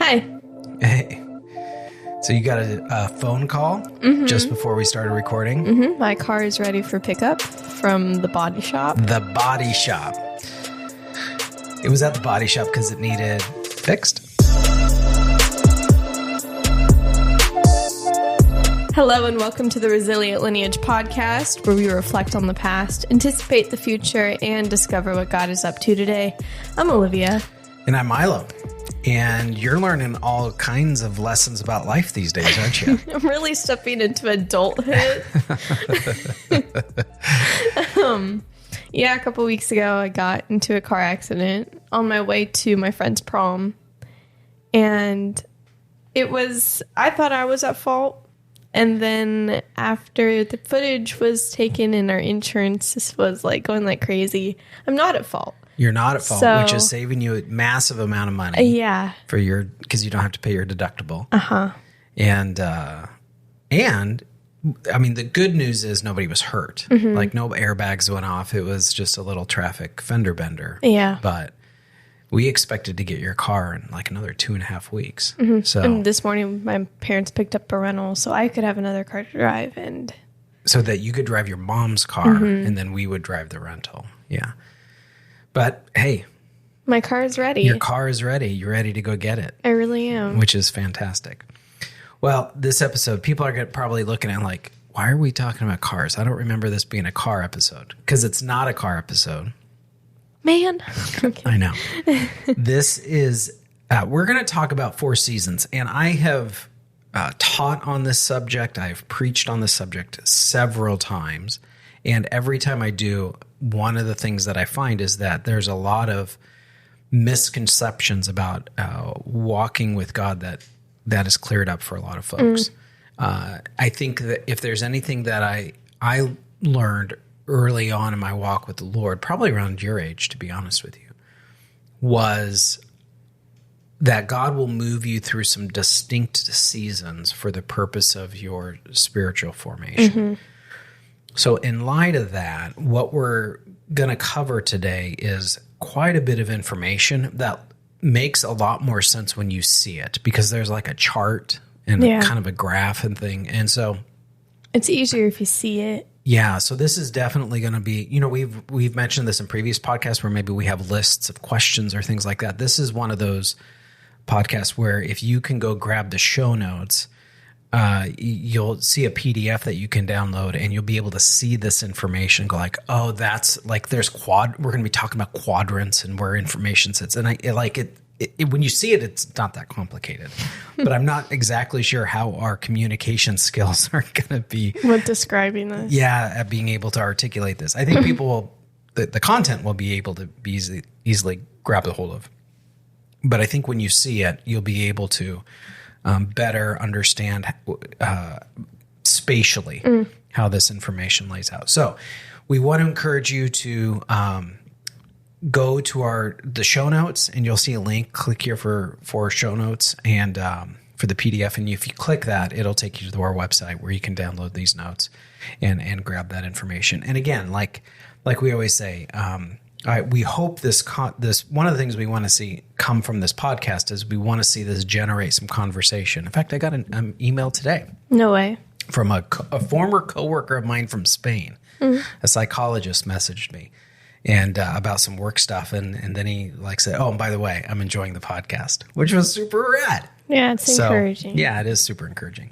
Hi. Hey. So you got a phone call just before we started recording? My car is ready for pickup from the body shop. The body shop. It was at the body shop because it needed fixed. Hello and welcome to the Resilient Lineage podcast, where we reflect on the past, anticipate the future, and discover what God is up to today. I'm Olivia. And I'm Milo. And you're learning all kinds of lessons about life these days, aren't you? I'm really stepping into adulthood. A couple weeks ago, I got into a car accident on my way to my friend's prom. And I thought I was at fault. And then after the footage was taken and our insurance was going like crazy, I'm not at fault. You're not at fault, which is saving you a massive amount of money. Yeah. Because you don't have to pay your deductible. Uh-huh. And I mean, the good news is nobody was hurt. Like no airbags went off. It was just a little traffic fender bender. Yeah. But we expected to get your car in like another 2.5 weeks. So And this morning, my parents picked up a rental so I could have another car to drive. And so that you could drive your mom's car and then we would drive the rental. Yeah. But hey, my car is ready. Your car is ready. You're ready to go get it. I really am. Which is fantastic. Well, this episode, people are probably looking at like, why are we talking about cars? I don't remember this being a car episode because it's not a car episode. Man. Okay. I know. This is, we're going to talk about 4 seasons. And I have taught on this subject. I've preached on this subject several times. And every time I do, one of the things that I find is that there's a lot of misconceptions about walking with God that is cleared up for a lot of folks. I think that if there's anything that I learned early on in my walk with the Lord, probably around your age, to be honest with you, was that God will move you through some distinct seasons for the purpose of your spiritual formation. So in light of that, what we're going to cover today is quite a bit of information that makes a lot more sense when you see it, because there's like a chart and kind of a graph and thing. And so it's easier if you see it. Yeah. So this is definitely going to be, we've mentioned this in previous podcasts where maybe we have lists of questions or things like that. This is one of those podcasts where if you can go grab the show notes, you'll see a PDF that you can download and you'll be able to see this information, go like, oh, that's like, we're going to be talking about quadrants and where information sits. And when you see it, it's not that complicated, but I'm not exactly sure how our communication skills are going to be. With describing this. Yeah. At being able to articulate this. I think people the content will be able to be easily grab a hold of, but I think when you see it, you'll be able to better understand spatially how this information lays out. So we want to encourage you to go to the show notes, and you'll see a link. Click here for show notes and for the PDF. And if you click that, it'll take you to our website where you can download these notes and grab that information. And again, like we always say, we hope this one of the things we want to see come from this podcast is we want to see this generate some conversation. In fact, I got an email today. No way. From a former coworker of mine from Spain. A psychologist messaged me and about some work stuff, and then he said, "Oh, and by the way, I'm enjoying the podcast," which was super rad. Yeah, it's encouraging. Yeah, it is super encouraging.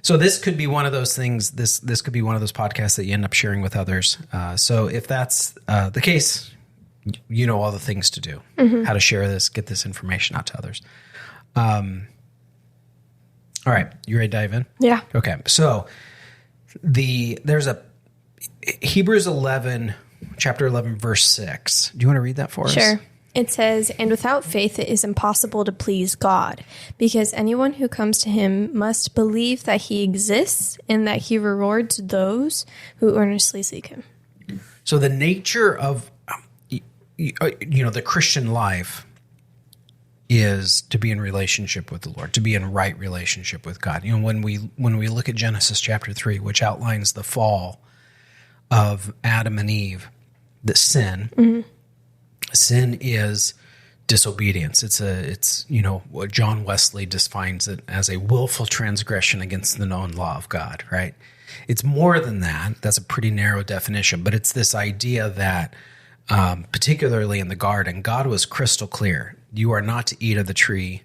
So this could be one of those things. This could be one of those podcasts that you end up sharing with others. So if that's the case, you know all the things to do, how to share this, get this information out to others. All right, you ready to dive in? Yeah. Okay. So there's a Hebrews 11, chapter 11, verse 6. Do you want to read that for us? Sure. It says, "And without faith it is impossible to please God, because anyone who comes to him must believe that he exists and that he rewards those who earnestly seek him." So the nature of the Christian life is to be in relationship with the Lord, to be in right relationship with God. When we look at Genesis chapter 3, which outlines the fall of Adam and Eve, the sin is disobedience. It's what John Wesley defines it as a willful transgression against the known law of God, right? It's more than that. That's a pretty narrow definition, but it's this idea that, particularly in the garden, God was crystal clear. You are not to eat of the tree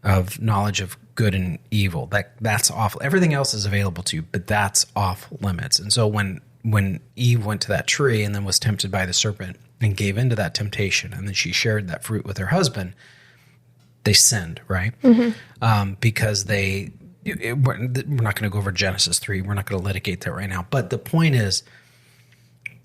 of knowledge of good and evil. That's off. Everything else is available to you, but that's off limits. And so when Eve went to that tree and then was tempted by the serpent and gave into that temptation, and then she shared that fruit with her husband, they sinned, right? Because we're not going to go over Genesis 3. We're not going to litigate that right now. But the point is,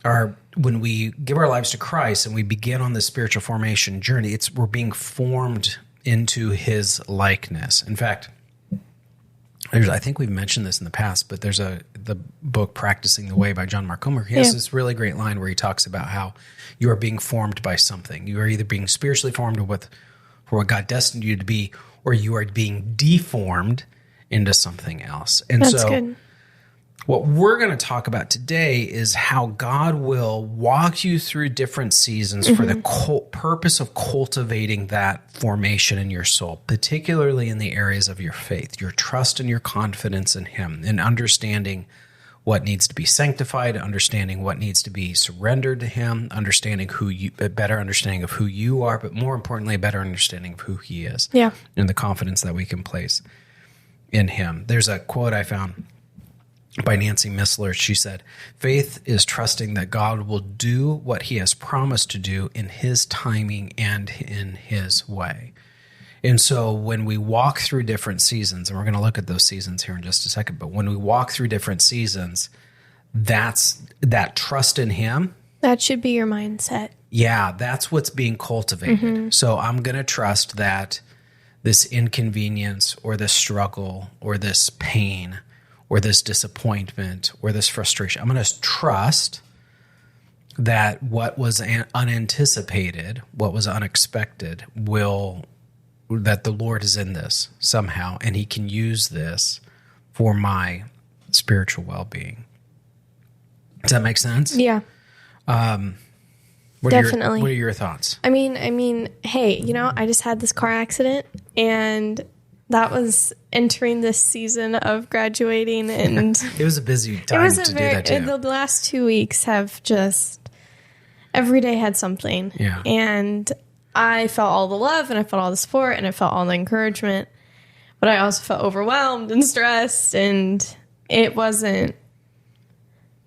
when we give our lives to Christ and we begin on this spiritual formation journey, we're being formed into his likeness. In fact, I think we've mentioned this in the past, but there's the book Practicing the Way by John Mark Comer. He has this really great line where he talks about how you are being formed by something. You are either being spiritually formed for what God destined you to be, or you are being deformed into something else. And That's good. What we're going to talk about today is how God will walk you through different seasons for the purpose of cultivating that formation in your soul, particularly in the areas of your faith, your trust and your confidence in him, and understanding what needs to be sanctified, understanding what needs to be surrendered to him, understanding a better understanding of who you are, but more importantly, a better understanding of who he is. Yeah. And the confidence that we can place in him. There's a quote I found by Nancy Missler. She said, "Faith is trusting that God will do what he has promised to do in his timing and in his way." And so when we walk through different seasons, and we're going to look at those seasons here in just a second, but when we walk through different seasons, that's that trust in him. That should be your mindset. Yeah, that's what's being cultivated. So I'm going to trust that this inconvenience or this struggle or this pain or this disappointment or this frustration, I'm going to trust that what was unanticipated, what was unexpected, that the Lord is in this somehow, and he can use this for my spiritual well-being. Does that make sense? Yeah. Definitely. What are your thoughts? I mean, hey, I just had this car accident, and that was entering this season of graduating, and it was a busy time to do that too. The last 2 weeks have just every day had something. Yeah. And I felt all the love, and I felt all the support, and I felt all the encouragement, but I also felt overwhelmed and stressed, and it wasn't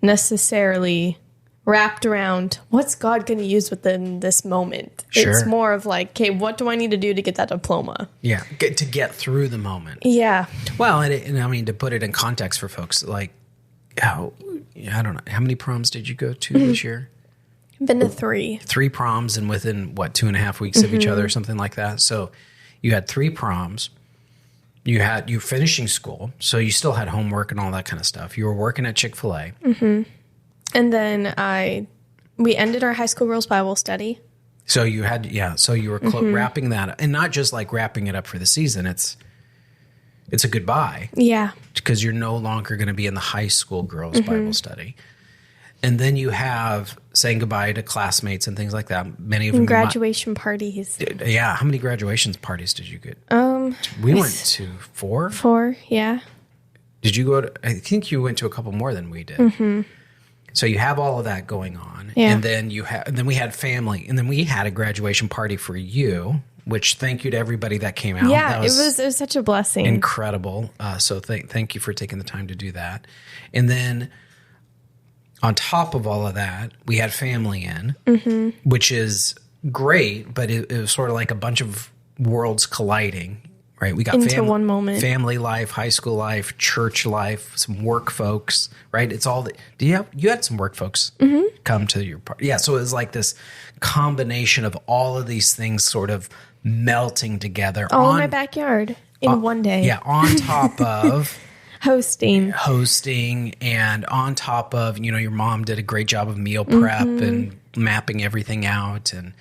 necessarily wrapped around what's God going to use within this moment. Sure. It's more of like, okay, what do I need to do to get that diploma? Yeah, to get through the moment. Yeah. Well, and I mean, to put it in context for folks, like, I don't know, how many proms did you go to this year? Been to 3. 3 proms, and within, 2.5 weeks of each other or something like that? So you had 3 proms. You finishing school, so you still had homework and all that kind of stuff. You were working at Chick-fil-A. And then we ended our high school girls Bible study. So you were wrapping that up, and not just like wrapping it up for the season. It's a goodbye. Yeah. Because you're no longer going to be in the high school girls Bible study. And then you have saying goodbye to classmates and things like that. Many of them. Graduation parties. Yeah. How many graduation parties did you get? We went to 4. 4, yeah. Did you go to, I think you went to a couple more than we did. So you have all of that going on. Yeah. And then we had family, and then we had a graduation party for you, which thank you to everybody that came out. Yeah, it was such a blessing. Incredible. So thank you for taking the time to do that. And then on top of all of that, we had family in, which is great, but it was sort of like a bunch of worlds colliding, right? We got into one moment. Family life, high school life, church life, some work folks, right? It's all you had some work folks come to your party. Yeah. So it was like this combination of all of these things sort of melting together. All in my backyard in one day. Yeah. On top of hosting, and on top of, your mom did a great job of meal prep and mapping everything out, and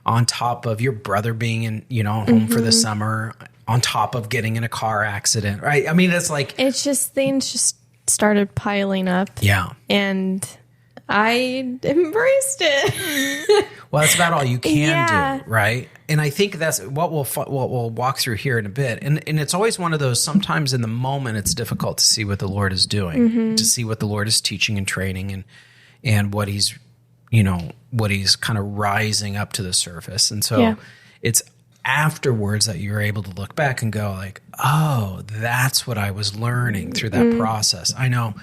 on top of your brother being in, home for the summer, on top of getting in a car accident, right? I mean, it's just things just started piling up. Yeah. And I embraced it. Well, that's about all you can do, right? And I think that's what we'll walk through here in a bit. And it's always one of those, sometimes in the moment, it's difficult to see what the Lord is doing, to see what the Lord is teaching and training and what he's, what he's kind of rising up to the surface. And so it's afterwards that you're able to look back and go like, oh, that's what I was learning through that process. I know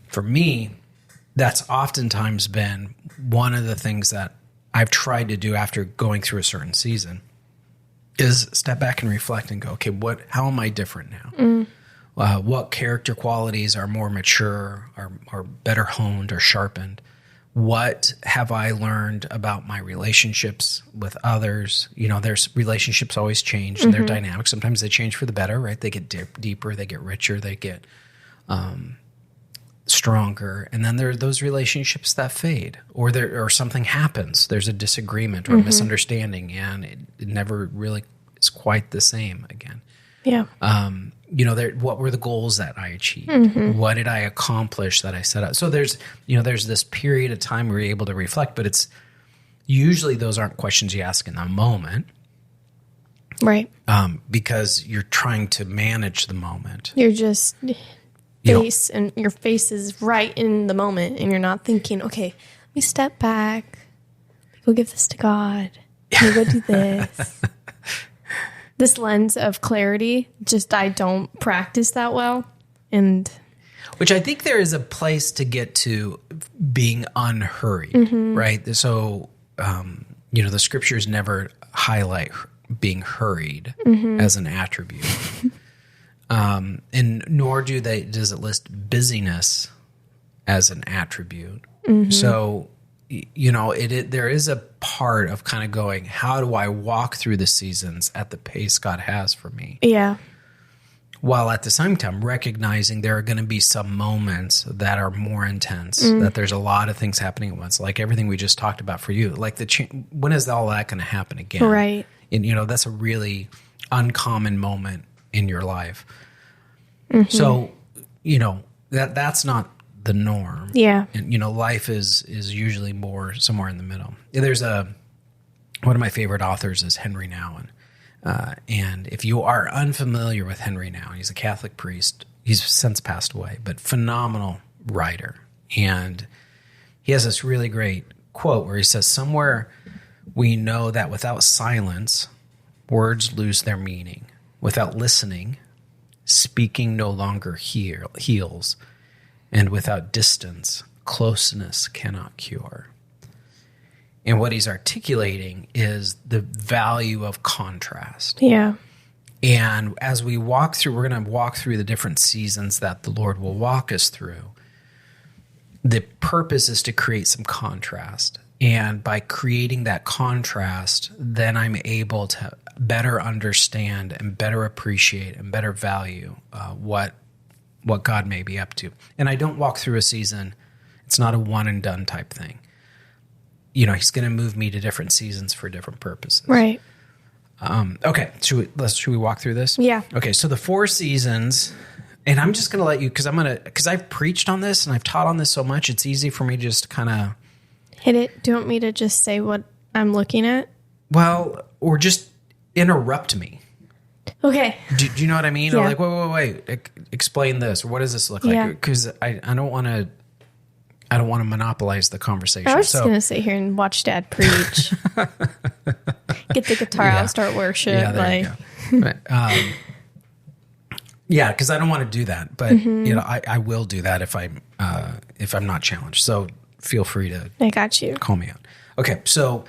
for me, that's oftentimes been one of the things that I've tried to do after going through a certain season is step back and reflect and go, okay, how am I different now? What character qualities are more mature, are better honed or sharpened? What have I learned about my relationships with others? There's relationships always change and they're dynamic. Sometimes they change for the better, right? They get deeper, they get richer, they get stronger. And then there are those relationships that fade or something happens. There's a disagreement or a misunderstanding and it never really is quite the same again. Yeah. What were the goals that I achieved? What did I accomplish that I set out? So there's this period of time where you're able to reflect, but it's usually those aren't questions you ask in the moment. Right. Because you're trying to manage the moment. You're just and your face is right in the moment and you're not thinking, okay, let me step back. Go give this to God. Let me go do this. This lens of clarity, I don't practice that well. And which I think there is a place to get to being unhurried, right? So, the scriptures never highlight being hurried as an attribute. And nor does it list busyness as an attribute. So, there is a part of kind of going, how do I walk through the seasons at the pace God has for me? Yeah. While at the same time recognizing there are going to be some moments that are more intense, that there's a lot of things happening at once, like everything we just talked about for you. Like when is all that going to happen again? Right. And, that's a really uncommon moment in your life. So, that's not the norm. Yeah. And, life is usually more somewhere in the middle. There's one of my favorite authors is Henry Nouwen. And if you are unfamiliar with Henry Nouwen, he's a Catholic priest. He's since passed away, but phenomenal writer. And he has this really great quote where he says, somewhere we know that without silence, words lose their meaning. Without listening, speaking no longer heals. And without distance, closeness cannot cure. And what he's articulating is the value of contrast. Yeah. And as we walk through, we're going to walk through the different seasons that the Lord will walk us through. The purpose is to create some contrast. And by creating that contrast, then I'm able to better understand and better appreciate and better value what God may be up to. And I don't walk through a season. It's not a one and done type thing. He's going to move me to different seasons for different purposes. Right. Okay. Should we walk through this? Yeah. Okay. So the 4 seasons, and I'm just going to let you, because I've preached on this and I've taught on this so much, it's easy for me to just kind of hit it. Do you want me to just say what I'm looking at? Well, or just interrupt me. Okay. Do you know what I mean? Yeah. Or like, wait, explain this. Or what does this look like? Because I don't want to monopolize the conversation. I was just going to sit here and watch Dad preach. Get the guitar out, start worship. Yeah, there you go. Because I don't want to do that. But I will do that if I'm not challenged. So feel free to I got you. Call me out. Okay, so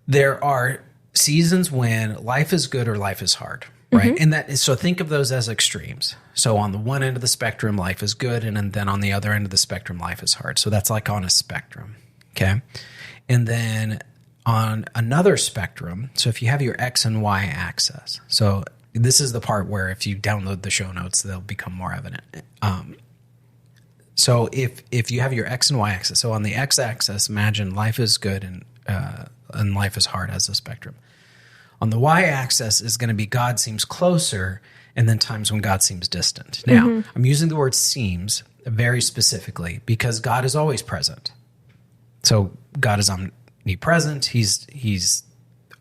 there are seasons when life is good or life is hard. Right. And so think of those as extremes. So on the one end of the spectrum, life is good. And then on the other end of the spectrum, life is hard. So that's like on a spectrum. Okay. And then on another spectrum, so if you have your X and Y axis, so this is the part where if you download the show notes, they'll become more evident. So if you have your X and Y axis, so on the X axis, imagine life is good and life is hard as a spectrum. On the y-axis is going to be God seems closer, and then times when God seems distant. Now, I'm using the word seems very specifically because God is always present. So God is omnipresent. He's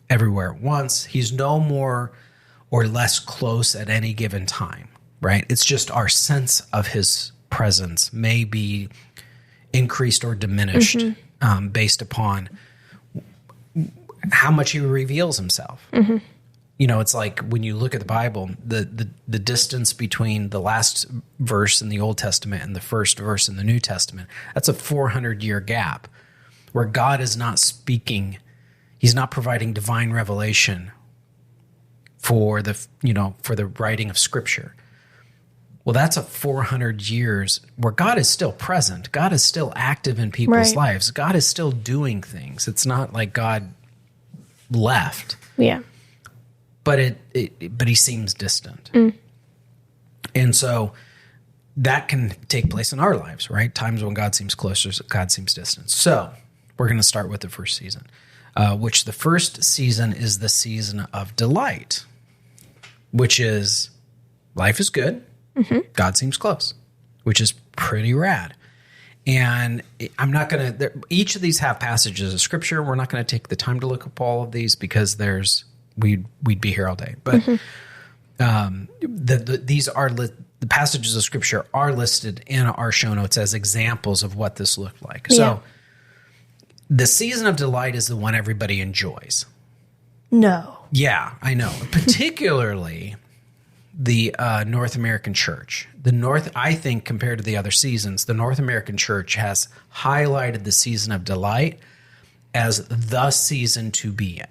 everywhere at once. He's no more or less close at any given time, right? It's just our sense of his presence may be increased or diminished based upon how much he reveals himself. You know, it's like when you look at the Bible, the distance between the last verse in the Old Testament and the first verse in the New Testament, that's a 400-year gap where God is not speaking. He's not providing divine revelation for the writing of Scripture. Well, that's a 400 years where God is still present. God is still active in people's lives. God is still doing things. It's not like God left. Yeah. But but he seems distant. And so that can take place in our lives, right? Times when God seems closer, God seems distant. So we're going to start with the first season, which the first season is the season of delight, which is life is good. God seems close, which is pretty rad. And I'm not going to, each of these have passages of Scripture. We're not going to take the time to look up all of these because we'd be here all day. But these are the passages of Scripture are listed in our show notes as examples of what this looked like. Yeah. So the season of delight is the one everybody enjoys. No. Yeah, I know. Particularly the North American church. I think compared to the other seasons, the North American church has highlighted the season of delight as the season to be in.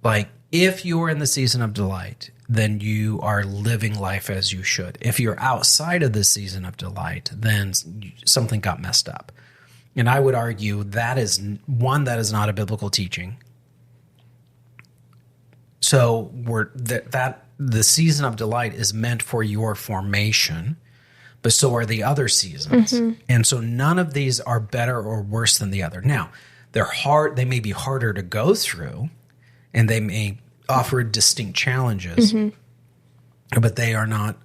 Like, if you're in the season of delight, then you are living life as you should. If you're outside of the season of delight, then something got messed up. And I would argue that is not a biblical teaching. So the season of delight is meant for your formation, but so are the other seasons. And so none of these are better or worse than the other. Now, they may be harder to go through, and they may offer distinct challenges, but they are not.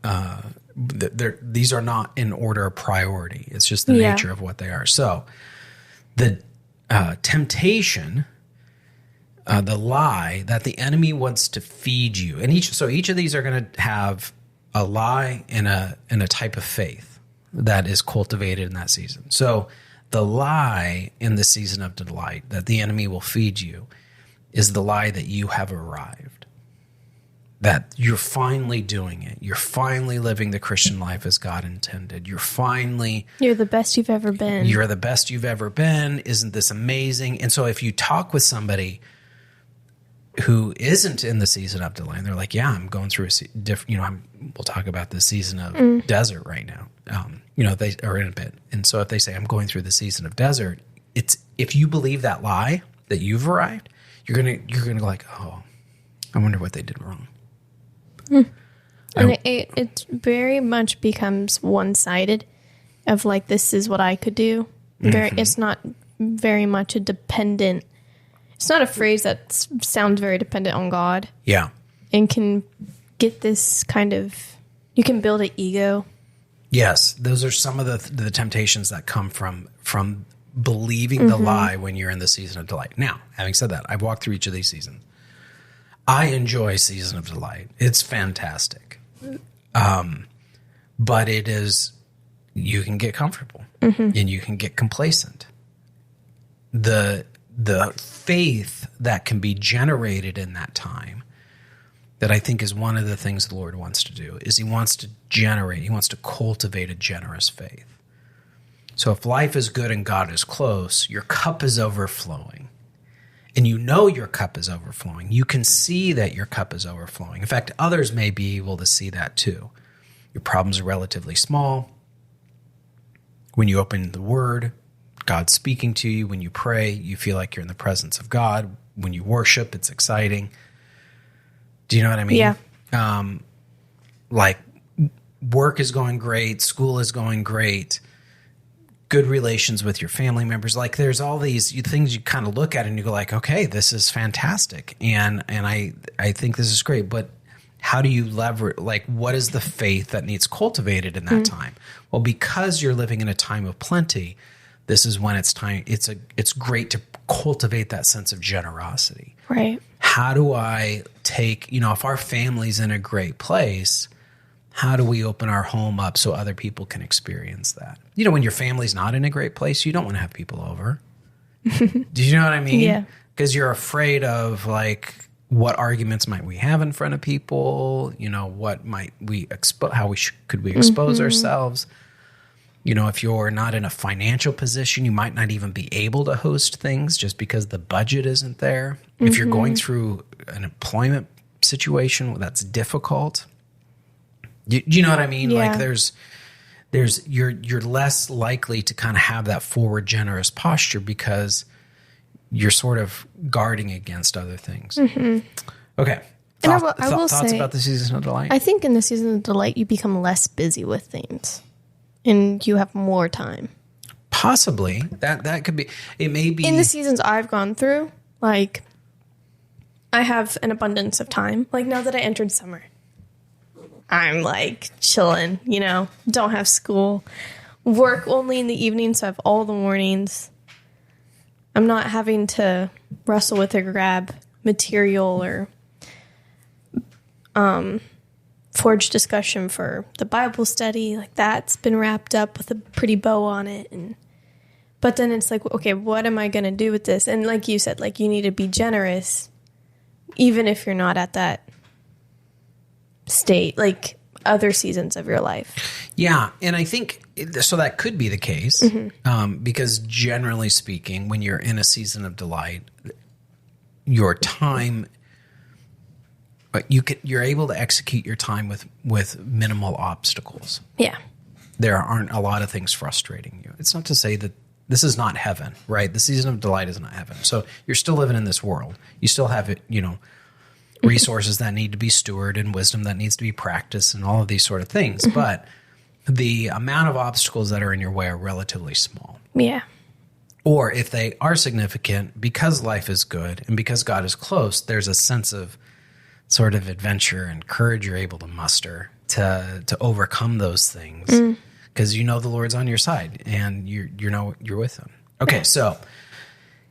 These are not in order of priority. It's just the nature of what they are. So, the temptation, the lie that the enemy wants to feed you, and each of these are going to have a lie and a type of faith that is cultivated in that season. So, the lie in the season of delight that the enemy will feed you is the lie that you have arrived, that you're finally doing it. You're finally living the Christian life as God intended. You're the best you've ever been. You're the best you've ever been. Isn't this amazing? And so if you talk with somebody who isn't in the season of delight, and they're like, yeah, I'm going through a different, we'll talk about the season of desert right now. They are in a bit. And so if they say, I'm going through the season of desert, if you believe that lie that you've arrived, you're gonna go like, oh, I wonder what they did wrong. And it very much becomes one-sided of like, this is what I could do. It's not very much a dependent. It's not a phrase that sounds very dependent on God. Yeah. And can get this kind of, you can build an ego. Yes. Those are some of the temptations that come from believing the lie when you're in the season of delight. Now, having said that, I've walked through each of these seasons. I enjoy season of delight. It's fantastic. But it is, you can get comfortable and you can get complacent. The faith that can be generated in that time, that I think is one of the things the Lord wants to do, is he wants to cultivate a generous faith. So if life is good and God is close, your cup is overflowing. And you know your cup is overflowing. You can see that your cup is overflowing. In fact, others may be able to see that too. Your problems are relatively small. When you open the Word, God's speaking to you. When you pray, you feel like you're in the presence of God. When you worship, it's exciting. Do you know what I mean? Yeah. Like work is going great. School is going great. Good relations with your family members. Like there's all these things you kind of look at and you go like, okay, this is fantastic. And I think this is great, but how do you leverage, like what is the faith that needs cultivated in that time? Well, because you're living in a time of plenty, this is when it's time. It's great to cultivate that sense of generosity. Right. How do I take, if our family's in a great place, how do we open our home up so other people can experience that? When your family's not in a great place, you don't want to have people over. Do you know what I mean? Yeah. Because you're afraid of what arguments might we have in front of people? What might we expose? Could we expose ourselves? If you're not in a financial position, you might not even be able to host things just because the budget isn't there. If you're going through an employment situation that's difficult, you know what I mean? Yeah. You're less likely to kind of have that forward generous posture because you're sort of guarding against other things. Okay. And I will thoughts say, about the season of delight? I think in the season of delight, you become less busy with things and you have more time. Possibly. That could be. It may be. In the seasons I've gone through, I have an abundance of time. Now that I entered summer, I'm chilling, don't have school, work only in the evening, so I have all the mornings. I'm not having to wrestle with or grab material or forge discussion for the Bible study. That's been wrapped up with a pretty bow on it. But then it's okay, what am I going to do with this? And like you said, you need to be generous, even if you're not at that state, other seasons of your life. Yeah. And I think, so that could be the case, because generally speaking, when you're in a season of delight, your time, you're able to execute your time with minimal obstacles. Yeah. There aren't a lot of things frustrating you. It's not to say that this is not heaven, right? The season of delight is not heaven. So you're still living in this world. You still have, resources that need to be stewarded and wisdom that needs to be practiced and all of these sort of things. But the amount of obstacles that are in your way are relatively small. Yeah. Or if they are significant, because life is good and because God is close, there's a sense of sort of adventure and courage you're able to muster to overcome those things because the Lord's on your side and you're with him. Okay, so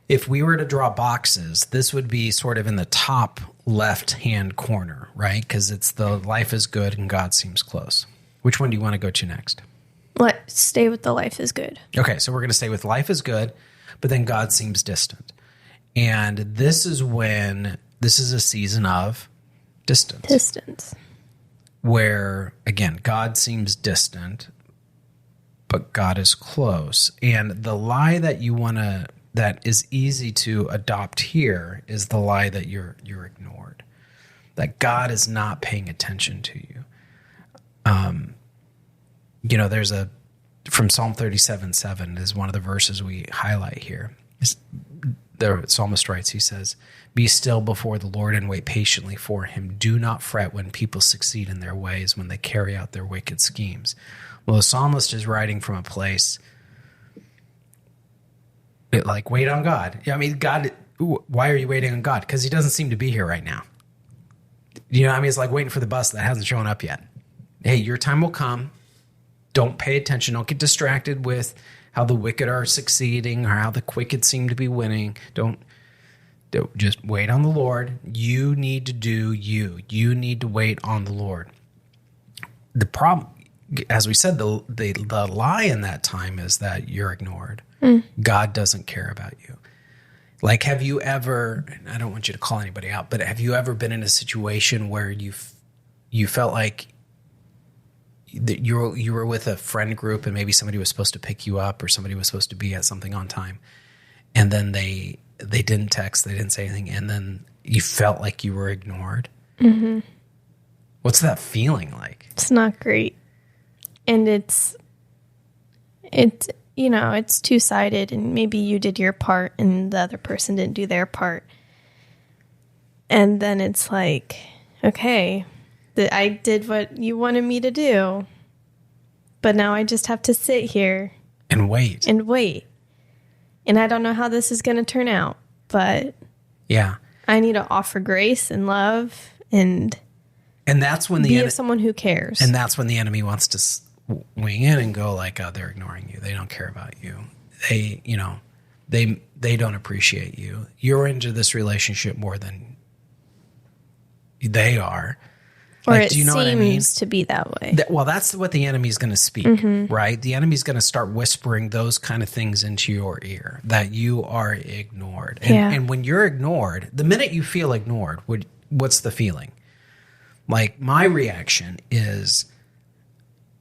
if we were to draw boxes, this would be sort of in the top left-hand corner, right? Because it's the life is good and God seems close. Which one do you want to go to next? Let's stay with the life is good. Okay, so we're going to stay with life is good, but then God seems distant. And this is a season of distance. Where, again, God seems distant, but God is close. And the lie that is easy to adopt here is the lie that you're ignored, that God is not paying attention to you. There's from Psalm 37:7 is one of the verses we highlight here. The psalmist writes, he says, "Be still before the Lord and wait patiently for him. Do not fret when people succeed in their ways, when they carry out their wicked schemes." Well, the psalmist is writing from a place wait on God. I mean, God, why are you waiting on God? Because he doesn't seem to be here right now. It's like waiting for the bus that hasn't shown up yet. Hey, your time will come. Don't pay attention. Don't get distracted with how the wicked are succeeding or how the wicked seem to be winning. Don't just wait on the Lord. You need to do you. You need to wait on the Lord. The problem, as we said, the lie in that time is that you're ignored. God doesn't care about you. Have you ever, and I don't want you to call anybody out, but have you ever been in a situation where you felt like that you were with a friend group and maybe somebody was supposed to pick you up or somebody was supposed to be at something on time, and then they didn't text, they didn't say anything, and then you felt like you were ignored? Mm-hmm. What's that feeling like? It's not great. And it's two-sided, and maybe you did your part and the other person didn't do their part. And then it's okay, I did what you wanted me to do, but now I just have to sit here and wait. And I don't know how this is going to turn out, but yeah, I need to offer grace and love and that's when be someone who cares. And that's when the enemy wants to wing in and go oh, they're ignoring you. They don't care about you. they don't appreciate you. You're into this relationship more than they are. Or Like, it do you know seems what I mean? to be that way. Well, that's what the enemy's going to speak, right? The enemy's going to start whispering those kind of things into your ear, that you are ignored. And when you're ignored, the minute you feel ignored, what's the feeling? Like, my reaction is,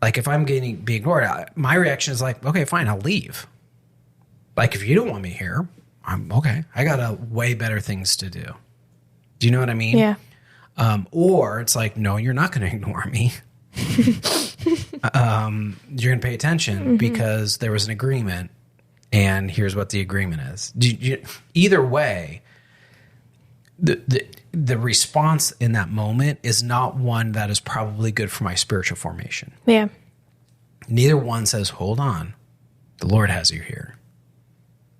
like, if I'm being ignored, my reaction is like, okay, fine, I'll leave. Like, if you don't want me here, I'm okay. I got way better things to do. Do you know what I mean? Yeah. Or it's like, no, you're not going to ignore me. You're going to pay attention because there was an agreement, and here's what the agreement is. Either way, the response in that moment is not one that is probably good for my spiritual formation. Yeah. Neither one says, hold on, the Lord has you here.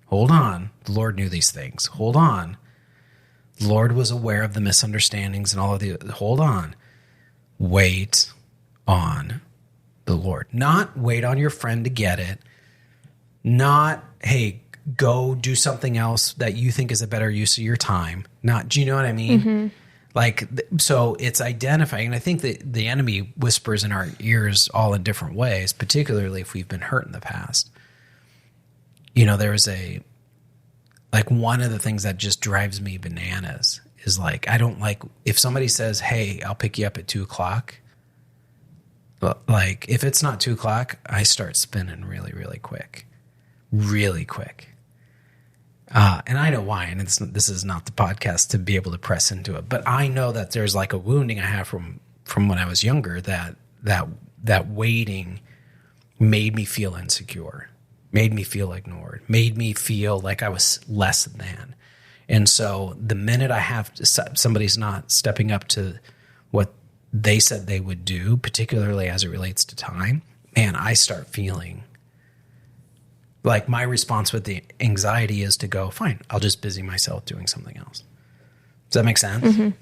Hold on, the Lord knew these things. Hold on, the Lord was aware of the misunderstandings and all of the, hold on. Wait on the Lord. Not wait on your friend to get it. Not, hey, go do something else that you think is a better use of your time. Not, do you know what I mean? Like, so it's identifying. And I think that the enemy whispers in our ears all in different ways, particularly if we've been hurt in the past. You know, there's one of the things that just drives me bananas is like, I don't like if somebody says, hey, I'll pick you up at 2:00. Like, if it's not 2:00, I start spinning really, really quick. Really quick. And I know why, and this is not the podcast to be able to press into it, but I know that there's like a wounding I have from when I was younger that waiting made me feel insecure, made me feel ignored, made me feel like I was less than. And so the minute I have somebody's not stepping up to what they said they would do, particularly as it relates to time, man, I start feeling like my response with the anxiety is to go, fine, I'll just busy myself doing something else. Does that make sense?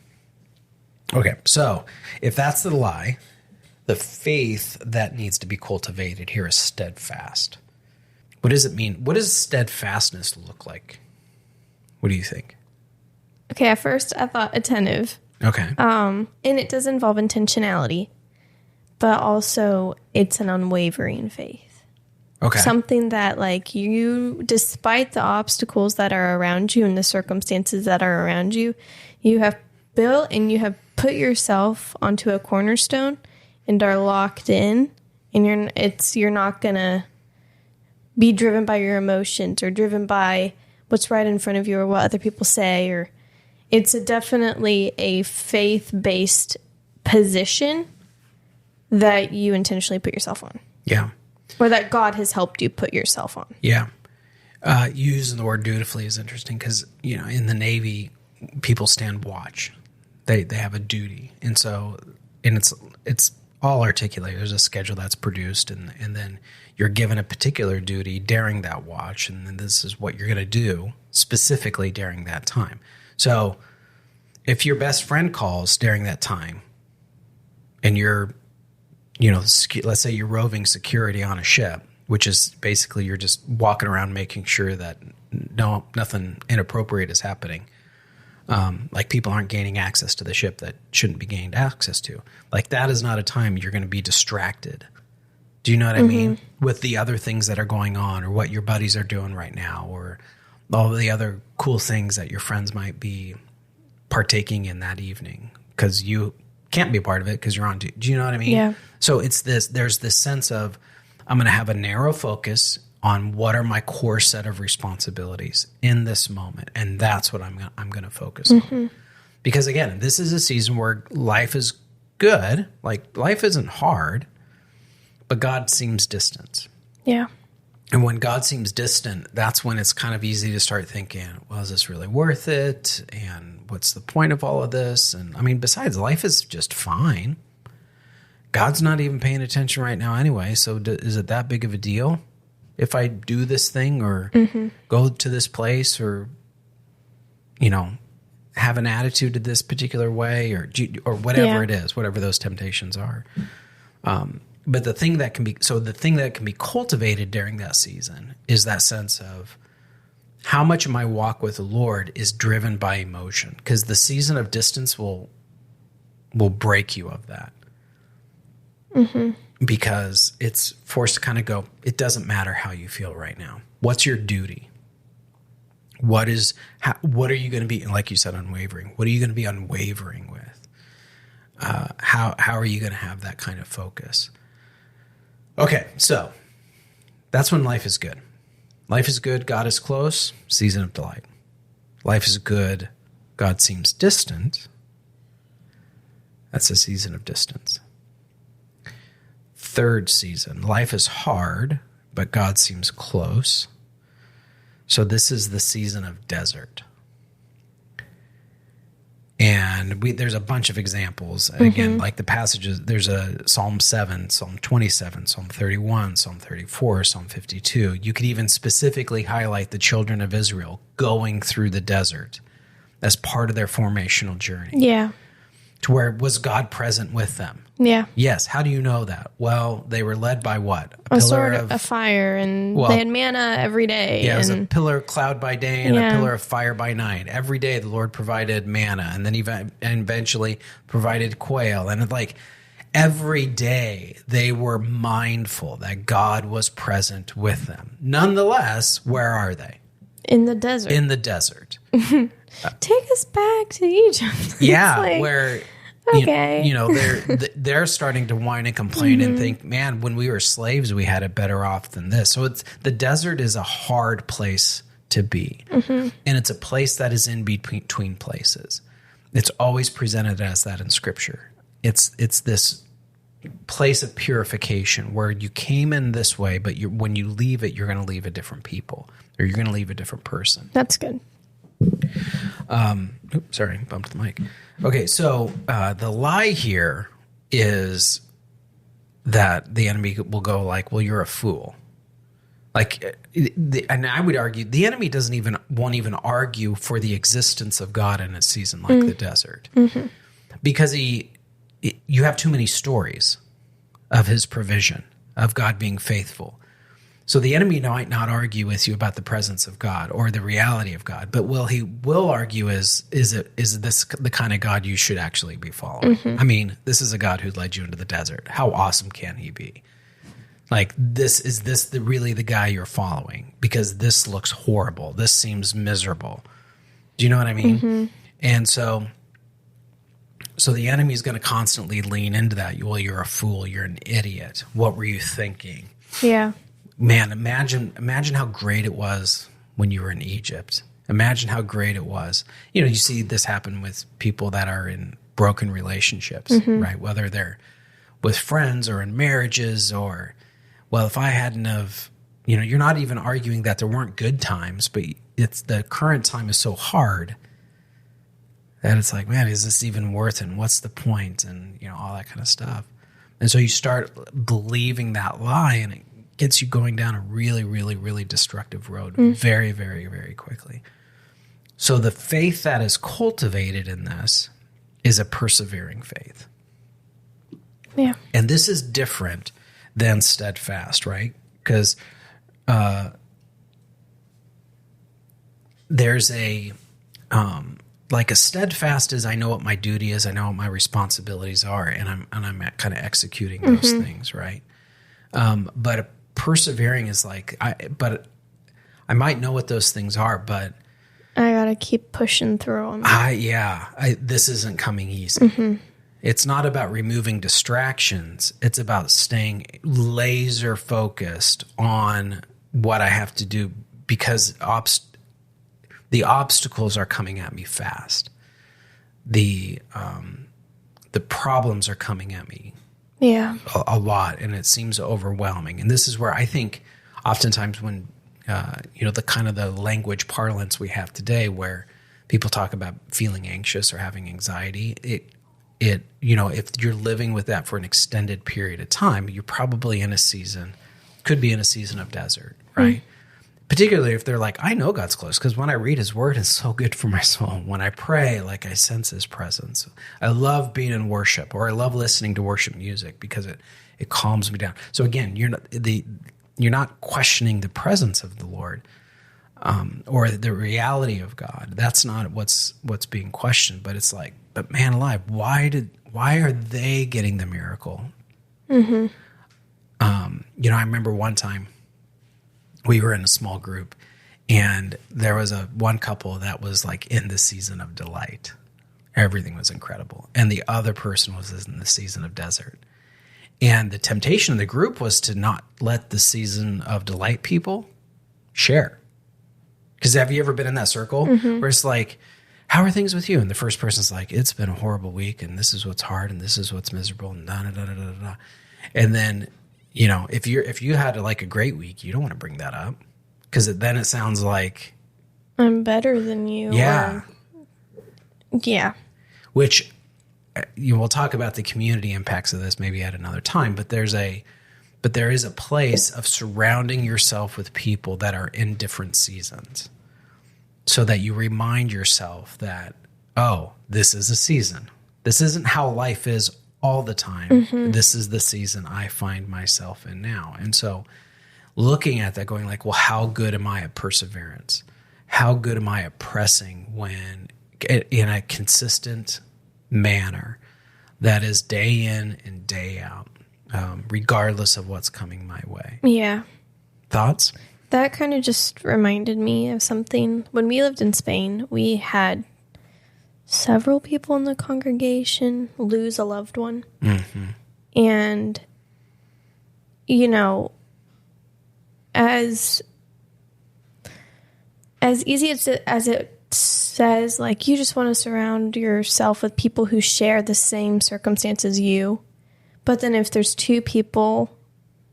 Okay, so if that's the lie, the faith that needs to be cultivated here is steadfast. What does it mean? What does steadfastness look like? What do you think? Okay, at first I thought attentive. Okay. And it does involve intentionality, but also it's an unwavering faith. Okay. Something that, like, you, despite the obstacles that are around you and the circumstances that are around you, you have built and you have put yourself onto a cornerstone and are locked in, and you're not gonna be driven by your emotions or driven by what's right in front of you or what other people say, or it's definitely a faith-based position that you intentionally put yourself on. Yeah. Or that God has helped you put yourself on. Yeah. Using the word dutifully is interesting because, you know, in the Navy, people stand watch. They have a duty. And so, and it's all articulated. There's a schedule that's produced, and then you're given a particular duty during that watch, and then this is what you're going to do specifically during that time. So if your best friend calls during that time and you're, you know, let's say you're roving security on a ship, which is basically you're just walking around making sure that nothing inappropriate is happening. Like people aren't gaining access to the ship that shouldn't be gained access to. Like that is not a time you're going to be distracted. Do you know what I mean? With the other things that are going on or what your buddies are doing right now or all the other cool things that your friends might be partaking in that evening because you can't be a part of it because you're on. Do you know what I mean? Yeah. So there's this sense of I'm going to have a narrow focus on what are my core set of responsibilities in this moment. And that's what I'm going to focus on. Because again, this is a season where life is good. Like life isn't hard, but God seems distant. Yeah. And when God seems distant, that's when it's kind of easy to start thinking, well, is this really worth it? And what's the point of all of this? And I mean, besides, life is just fine. God's not even paying attention right now anyway. So is it that big of a deal if I do this thing or go to this place or, you know, have an attitude to this particular way or whatever it is, whatever those temptations are. but the thing that can be cultivated during that season is that sense of how much of my walk with the Lord is driven by emotion, because the season of distance will break you of that. Because it's forced to kind of go, it doesn't matter how you feel right now. What's your duty? What are you going to be, like you said, unwavering? What are you going to be unwavering with? How are you going to have that kind of focus? Okay, so that's when life is good. Life is good, God is close, season of delight. Life is good, God seems distant. That's a season of distance. Third season, life is hard, but God seems close. So this is the season of desert. And there's a bunch of examples. Again, like the passages, there's a Psalm 7, Psalm 27, Psalm 31, Psalm 34, Psalm 52. You could even specifically highlight the children of Israel going through the desert as part of their formational journey. Yeah. To where was God present with them? Yeah. Yes. How do you know that? Well, they were led by what? A sword of fire, and they had manna every day. Yeah, it was a pillar of cloud by day and a pillar of fire by night. Every day the Lord provided manna, and then eventually provided quail. And like every day they were mindful that God was present with them. Nonetheless, where are they? In the desert. In the desert. Take us back to Egypt. Yeah, where they're starting to whine and complain and think, man, when we were slaves, we had it better off than this. So the desert is a hard place to be, and it's a place that is in between places. It's always presented as that in Scripture. It's this place of purification where you came in this way, but when you leave it, you're going to leave a different people, or you're going to leave a different person. That's good. Oops, sorry, bumped the mic. Okay, so the lie here is that the enemy will go like, well, you're a fool. Like, and I would argue the enemy won't even argue for the existence of God in a season like the desert, because you have too many stories of his provision, of God being faithful. So the enemy might not argue with you about the presence of God or the reality of God, but he will argue is this the kind of God you should actually be following? I mean, this is a God who led you into the desert. How awesome can he be? Like, is this really the guy you're following? Because this looks horrible. This seems miserable. Do you know what I mean? And so the enemy is going to constantly lean into that. Well, you're a fool. You're an idiot. What were you thinking? Yeah. Man, imagine how great it was when you were in Egypt. Imagine how great it was. You see this happen with people that are in broken relationships, right? Whether they're with friends or in marriages, or, well, if I hadn't have, you're not even arguing that there weren't good times, but it's the current time is so hard that it's like, man, is this even worth it? And what's the point? And, all that kind of stuff. And so you start believing that lie, and it gets you going down a really, really, really destructive road very, very, very quickly. So the faith that is cultivated in this is a persevering faith. Yeah. And this is different than steadfast, right? Because there's a steadfast is, I know what my duty is, I know what my responsibilities are, and I'm kind of executing those things, right? But a persevering is like, I might know what those things are, but I gotta keep pushing through them. This isn't coming easy. It's not about removing distractions. It's about staying laser focused on what I have to do, because the obstacles are coming at me fast. The problems are coming at me a lot, and it seems overwhelming. And this is where I think oftentimes when the kind of the language parlance we have today, where people talk about feeling anxious or having anxiety, if you're living with that for an extended period of time, you're probably could be in a season of desert, right? particularly if they're like, I know God's close because when I read his word, it's so good for my soul. When I pray, like I sense his presence. I love being in worship, or I love listening to worship music because it calms me down. So again, you're not questioning the presence of the Lord, or the reality of God. That's not what's being questioned, but it's like, but man alive, why are they getting the miracle? Mm-hmm. I remember one time we were in a small group, and there was one couple that was like in the season of delight. Everything was incredible. And the other person was in the season of desert. And the temptation of the group was to not let the season of delight people share. Because have you ever been in that circle where it's like, how are things with you? And the first person's like, it's been a horrible week, and this is what's hard, and this is what's miserable, and da da da da da da. And then, if you had like a great week, you don't want to bring that up, because then it sounds like I'm better than you. Yeah. Yeah. Which we'll talk about the community impacts of this maybe at another time, but there is a place of surrounding yourself with people that are in different seasons, so that you remind yourself that, oh, this is a season. This isn't how life is all the time. Mm-hmm. This is the season I find myself in now. And so looking at that, going like, well, how good am I at perseverance? How good am I at pressing when in a consistent manner that is day in and day out, regardless of what's coming my way? Yeah. Thoughts? That kind of just reminded me of something. When we lived in Spain, we had several people in the congregation lose a loved one. Mm-hmm. And, as easy as it says, like, you just want to surround yourself with people who share the same circumstances as you. But then if there's two people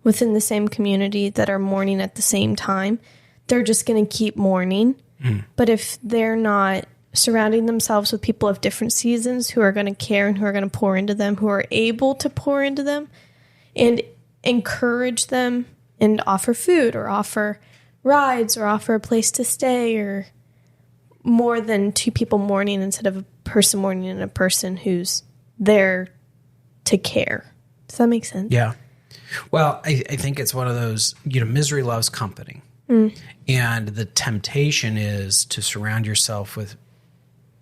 within the same community that are mourning at the same time, they're just going to keep mourning. Mm. But if they're not surrounding themselves with people of different seasons who are going to care and who are going to pour into them, who are able to pour into them and encourage them and offer food or offer rides or offer a place to stay, or more than two people mourning instead of a person mourning and a person who's there to care. Does that make sense? Yeah. Well, I think it's one of those, misery loves company. Mm. And the temptation is to surround yourself with,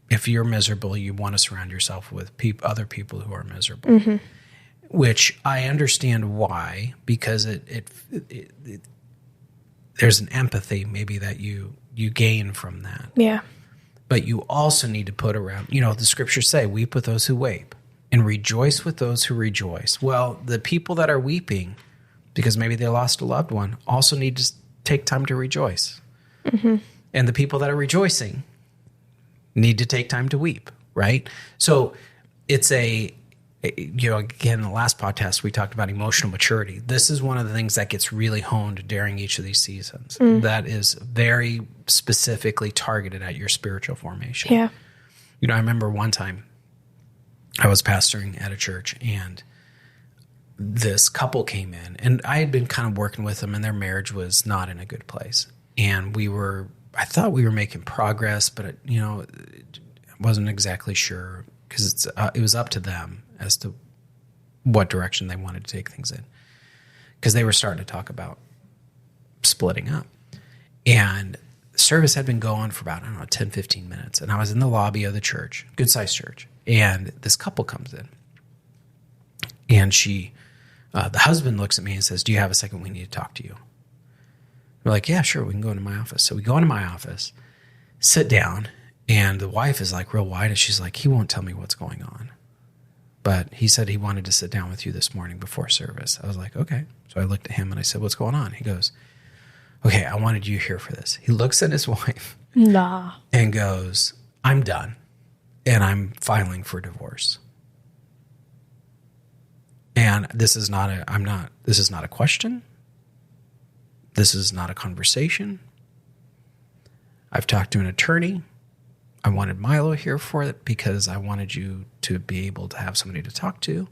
if you're miserable, you want to surround yourself with other people who are miserable, mm-hmm. which I understand why, because it there's an empathy maybe that you gain from that. Yeah. But you also need to put around, the scriptures say, weep with those who weep and rejoice with those who rejoice. Well, the people that are weeping because maybe they lost a loved one also need to take time to rejoice. Mm-hmm. And the people that are rejoicing need to take time to weep, right? So it's again, in the last podcast, we talked about emotional maturity. This is one of the things that gets really honed during each of these seasons. Mm. That is very specifically targeted at your spiritual formation. Yeah. I remember one time I was pastoring at a church, and this couple came in, and I had been kind of working with them, and their marriage was not in a good place. And I thought we were making progress, but I wasn't exactly sure, because it was up to them as to what direction they wanted to take things in, because they were starting to talk about splitting up. And the service had been going for about, 10, 15 minutes. And I was in the lobby of the church, good-sized church, and this couple comes in. And the husband looks at me and says, "Do you have a second? We need to talk to you." We're like, "Yeah, sure, we can go into my office." So we go into my office, sit down, and the wife is like real wide, and she's like, "He won't tell me what's going on, but he said he wanted to sit down with you this morning before service." I was like, "Okay." So I looked at him and I said, "What's going on?" He goes, "Okay, I wanted you here for this." He looks at his wife and goes, "I'm done, and I'm filing for divorce." And this is not a question. This is not a conversation. I've talked to an attorney. I wanted Milo here for it because I wanted you to be able to have somebody to talk to,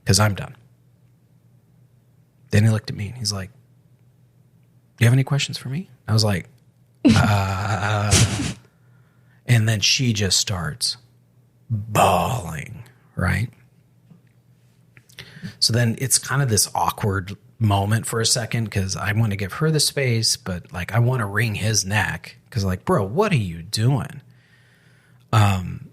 because I'm done. Then he looked at me and he's like, do you have any questions for me? I was like, and then she just starts bawling, right? So then it's kind of this awkward moment for a second because I want to give her the space, but like I want to wring his neck because like, bro, what are you doing? And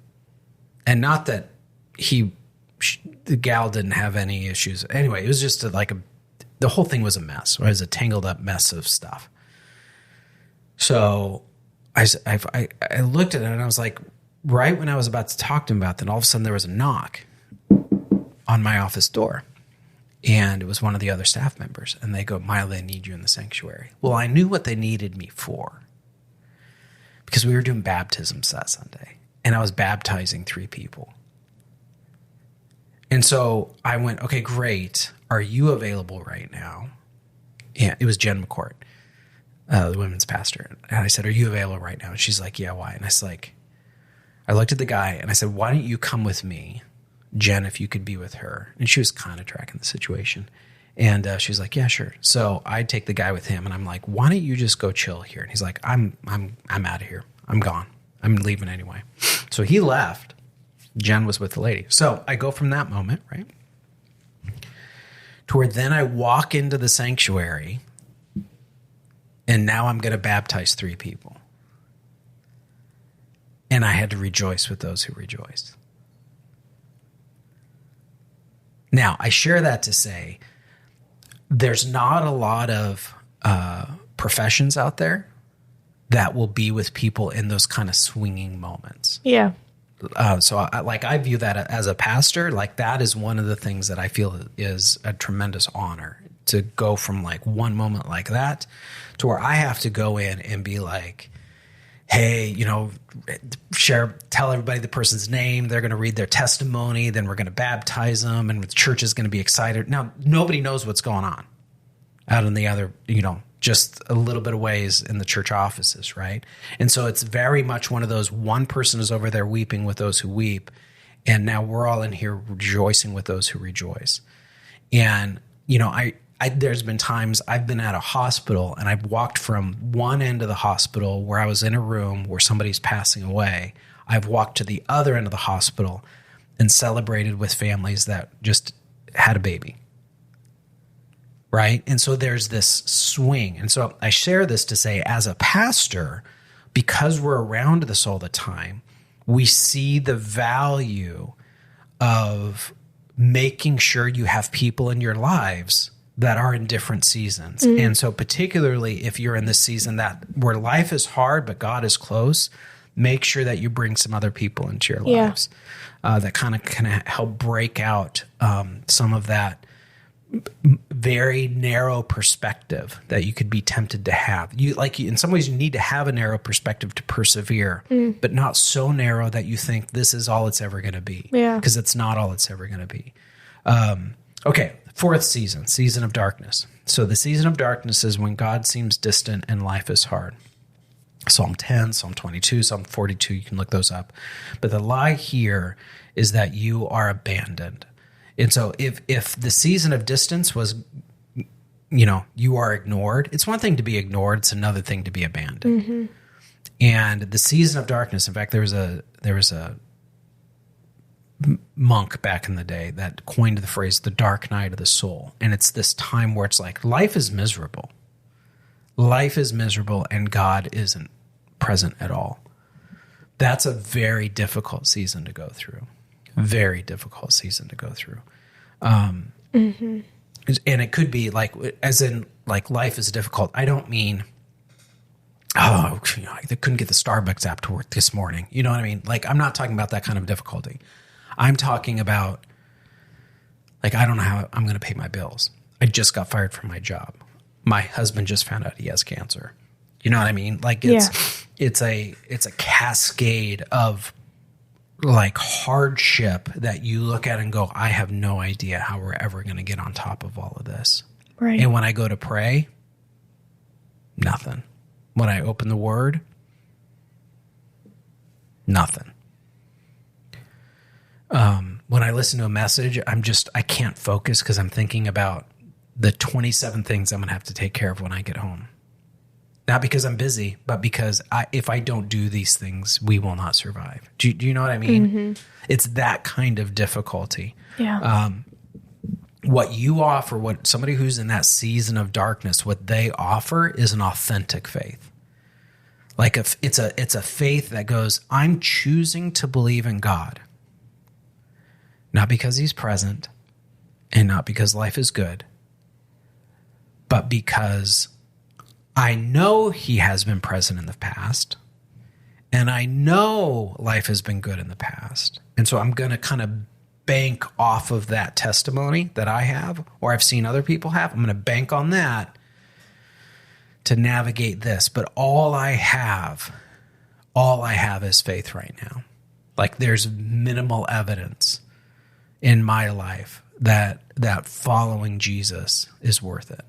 not that the gal didn't have any issues. Anyway, it was just the whole thing was a mess. It was a tangled up mess of stuff. So I looked at it and I was like, right when I was about to talk to him about that, all of a sudden there was a knock on my office door. And it was one of the other staff members. And they go, Milo, they need you in the sanctuary. Well, I knew what they needed me for because we were doing baptisms that Sunday. And I was baptizing 3 people. And so I went, okay, great. Are you available right now? Yeah, it was Jen McCourt, the women's pastor. And I said, are you available right now? And she's like, yeah, why? And I was like, I looked at the guy and I said, why don't you come with me, Jen, if you could be with her? And she was kind of tracking the situation. And she was like, yeah, sure. So I take the guy with him and I'm like, why don't you just go chill here? And he's like, I'm out of here. I'm gone. I'm leaving anyway. So he left. Jen was with the lady. So I go from that moment, right, to where then I walk into the sanctuary and now I'm going to baptize 3 people. And I had to rejoice with those who rejoiced. Now, I share that to say there's not a lot of professions out there that will be with people in those kind of swinging moments. Yeah. So I view that as a pastor, like that is one of the things that I feel is a tremendous honor to go from like one moment like that to where I have to go in and be like, hey, tell everybody the person's name. They're going to read their testimony. Then we're going to baptize them and the church is going to be excited. Now, nobody knows what's going on out in the other, just a little bit of ways in the church offices, right? And so it's very much one of those, one person is over there weeping with those who weep, and now we're all in here rejoicing with those who rejoice. And, there's been times I've been at a hospital and I've walked from one end of the hospital where I was in a room where somebody's passing away. I've walked to the other end of the hospital and celebrated with families that just had a baby. Right? And so there's this swing. And so I share this to say, as a pastor, because we're around this all the time, we see the value of making sure you have people in your lives that are in different seasons. Mm-hmm. And so particularly if you're in this season where life is hard, but God is close, make sure that you bring some other people into your lives that kind of can help break out some of that very narrow perspective that you could be tempted to have. In some ways, you need to have a narrow perspective to persevere, but not so narrow that you think this is all it's ever going to be. Yeah. Because it's not all it's ever going to be. Okay. 4th season of darkness. So the season of darkness is when God seems distant and life is hard. Psalm 10, Psalm 22, Psalm 42, you can look those up. But the lie here is that you are abandoned. And so if the season of distance was, you are ignored, it's one thing to be ignored, it's another thing to be abandoned. Mm-hmm. And the season of darkness, in fact, there was a monk back in the day that coined the phrase, the dark night of the soul. And it's this time where it's like, life is miserable. Life is miserable and God isn't present at all. That's a very difficult season to go through. Very difficult season to go through. Mm-hmm. And it could be as in life is difficult. I don't mean, I couldn't get the Starbucks app to work this morning. You know what I mean? I'm not talking about that kind of difficulty. I'm talking about I don't know how I'm going to pay my bills. I just got fired from my job. My husband just found out he has cancer. You know what I mean? It's a cascade of hardship that you look at and go, I have no idea how we're ever going to get on top of all of this. Right. And when I go to pray, nothing. When I open the word, nothing. When I listen to a message, I can't focus because I'm thinking about the 27 things I'm going to have to take care of when I get home. Not because I'm busy, but because if I don't do these things, we will not survive. Do you know what I mean? Mm-hmm. It's that kind of difficulty. Yeah. What you offer, what somebody who's in that season of darkness, what they offer is an authentic faith. Like if it's a faith that goes, I'm choosing to believe in God, not because he's present and not because life is good, but because I know he has been present in the past, and I know life has been good in the past. And so I'm going to kind of bank off of that testimony that I have, or I've seen other people have. I'm going to bank on that to navigate this. But all I have is faith right now. Like there's minimal evidence in my life that following Jesus is worth it.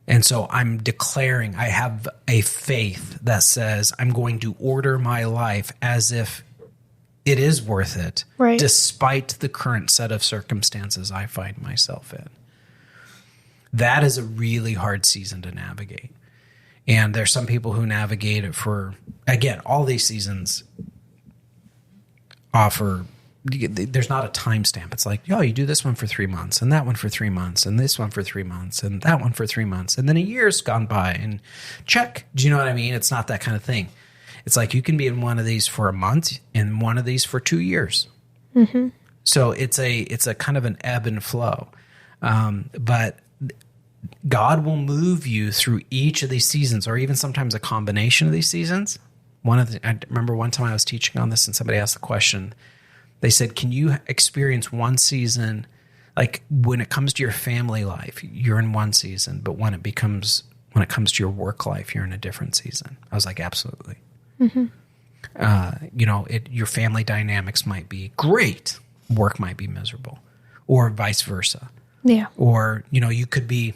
And so I'm declaring I have a faith that says I'm going to order my life as if it is worth it, right, despite the current set of circumstances I find myself in. That is a really hard season to navigate. And there's some people who navigate it for, again, all these seasons offer, there's not a timestamp. It's like, you do this one for 3 months and that one for 3 months and this one for 3 months and that one for 3 months. And then a year's gone by and check. Do you know what I mean? It's not that kind of thing. It's like you can be in one of these for a month and one of these for 2 years. Mm-hmm. So it's a kind of an ebb and flow. But God will move you through each of these seasons, or even sometimes a combination of these seasons. I remember one time I was teaching on this and somebody asked the question. They said, can you experience one season, like when it comes to your family life, you're in one season, but when it comes to your work life, you're in a different season? I was like, absolutely. Mm-hmm. Your family dynamics might be great. Work might be miserable, or vice versa. Yeah. Or, you could be,